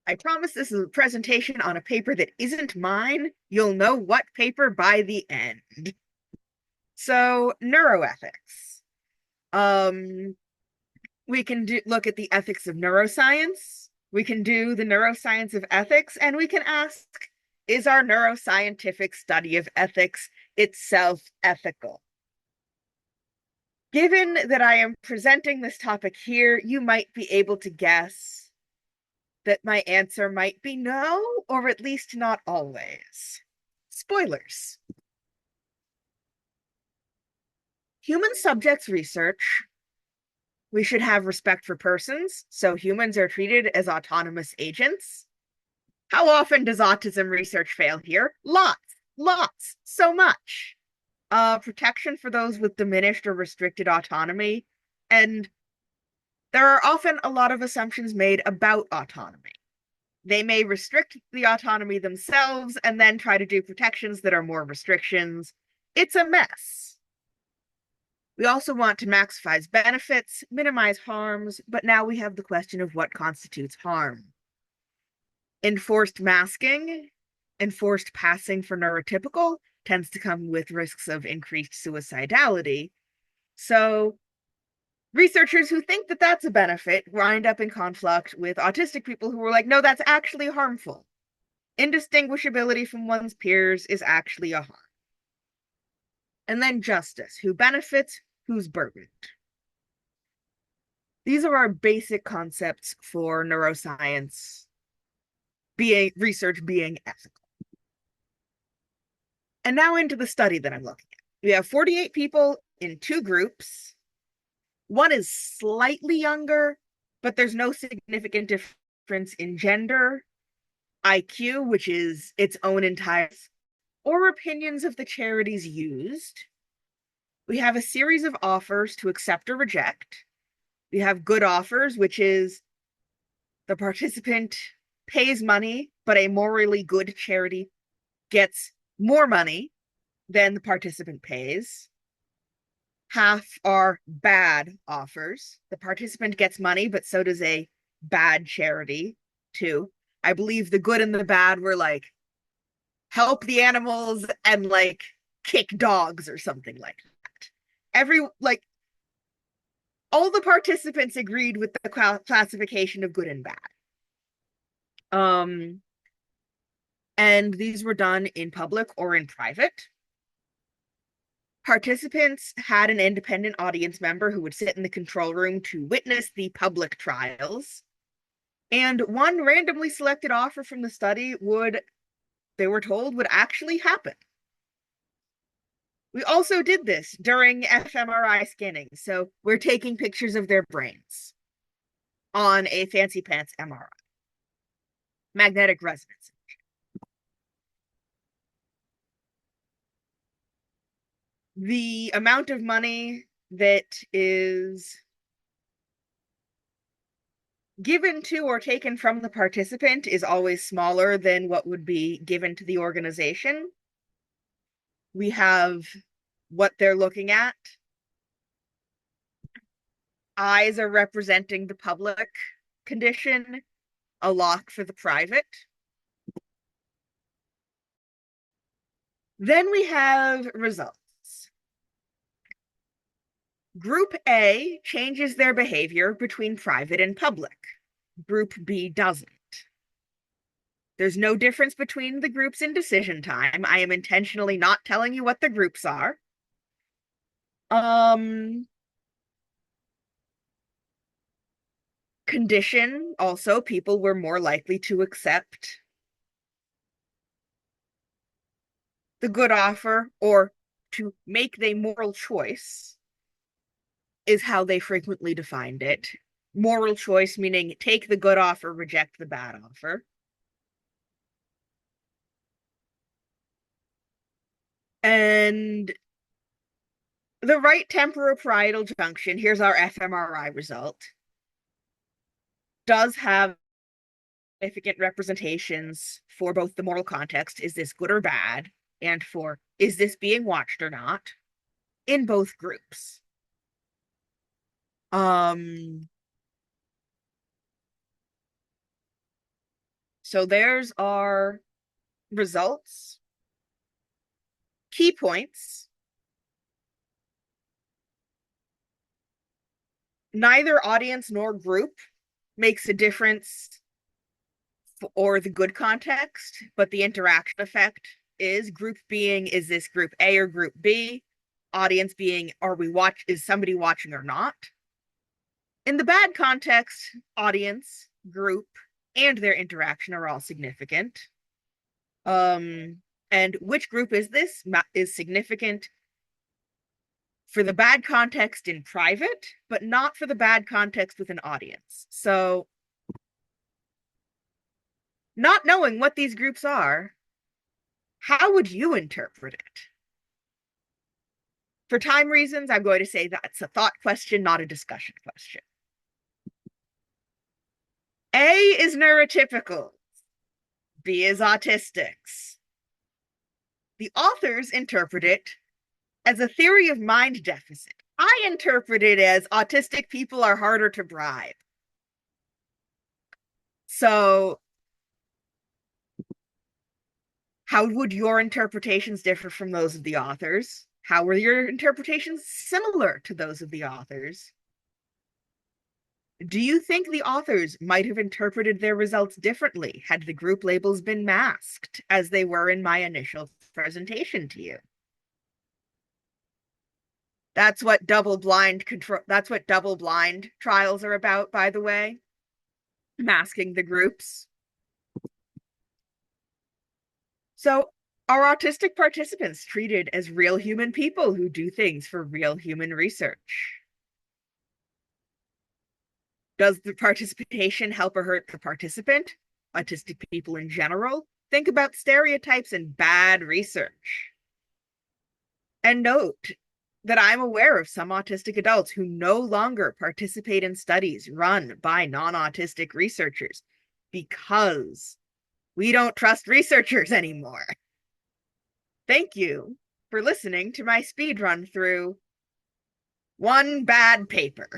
I promise this is a presentation on a paper that isn't mine. You'll know what paper by the end. So, neuroethics. Um, we can look at the ethics of neuroscience. We can do the neuroscience of ethics, and we can ask, is our neuroscientific study of ethics itself ethical? Given that I am presenting this topic here, you might be able to guess that my answer might be no, or at least not always. Spoilers. Human subjects research, we should have respect for persons, so humans are treated as autonomous agents. How often does autism research fail here? Lots, so much. Protection for those with diminished or restricted autonomy, and there are often a lot of assumptions made about autonomy. They may restrict the autonomy themselves and then try to do protections that are more restrictions. It's a mess. We also want to maximize benefits, minimize harms, but now we have the question of what constitutes harm. Enforced masking, enforced passing for neurotypical tends to come with risks of increased suicidality. So researchers who think that that's a benefit wind up in conflict with autistic people who are like, no, that's actually harmful. Indistinguishability from one's peers is actually a harm. And then justice, who benefits, who's burdened. These are our basic concepts for neuroscience research being ethical. And now into the study that I'm looking at. We have 48 people in two groups. One is slightly younger, but there's no significant difference in gender, IQ, which is its own entire, or opinions of the charities used. We have a series of offers to accept or reject. We have good offers, which is the participant pays money, but a morally good charity gets more money than the participant pays. Half are bad offers. The participant gets money, but so does a bad charity too. I believe the good and the bad were like help the animals and like kick dogs or something like that. All the participants agreed with the classification of good and bad. And these were done in public or in private. Participants had an independent audience member who would sit in the control room to witness the public trials. And one randomly selected offer from the study they were told, would actually happen. We also did this during fMRI scanning, so we're taking pictures of their brains on a fancy pants MRI. Magnetic resonance. The amount of money that is given to or taken from the participant is always smaller than what would be given to the organization. We have what they're looking at. Eyes are representing the public condition, a lock for the private. Then we have results. Group A changes their behavior between private and public. Group B doesn't. There's no difference between the groups in decision time. I am intentionally not telling you what the groups are. Condition, also, people were more likely to accept the good offer or to make the moral choice is how they frequently defined it. Moral choice meaning take the good offer, reject the bad offer. And the right temporoparietal junction, here's our fMRI result, does have significant representations for both the moral context, is this good or bad, and for is this being watched or not, in both groups. So there's our results, key points. Neither audience nor group makes a difference or the good context, but the interaction effect is group being, is this group A or group B? Audience being, is somebody watching or not? In the bad context, audience, group, and their interaction are all significant. And which group is this? Is significant for the bad context in private, but not for the bad context with an audience. So, not knowing what these groups are, how would you interpret it? For time reasons, I'm going to say that's a thought question, not a discussion question. A is neurotypical. B is autistics. The authors interpret it as a theory of mind deficit. I interpret it as autistic people are harder to bribe. So, how would your interpretations differ from those of the authors? How were your interpretations similar to those of the authors? Do you think the authors might have interpreted their results differently had the group labels been masked, as they were in my initial presentation to you? That's what double-blind trials are about, by the way. Masking the groups. So, are autistic participants treated as real human people who do things for real human research? Does the participation help or hurt the participant? Autistic people in general? Think about stereotypes and bad research. And note that I'm aware of some autistic adults who no longer participate in studies run by non-autistic researchers because we don't trust researchers anymore. Thank you for listening to my speed run through one bad paper.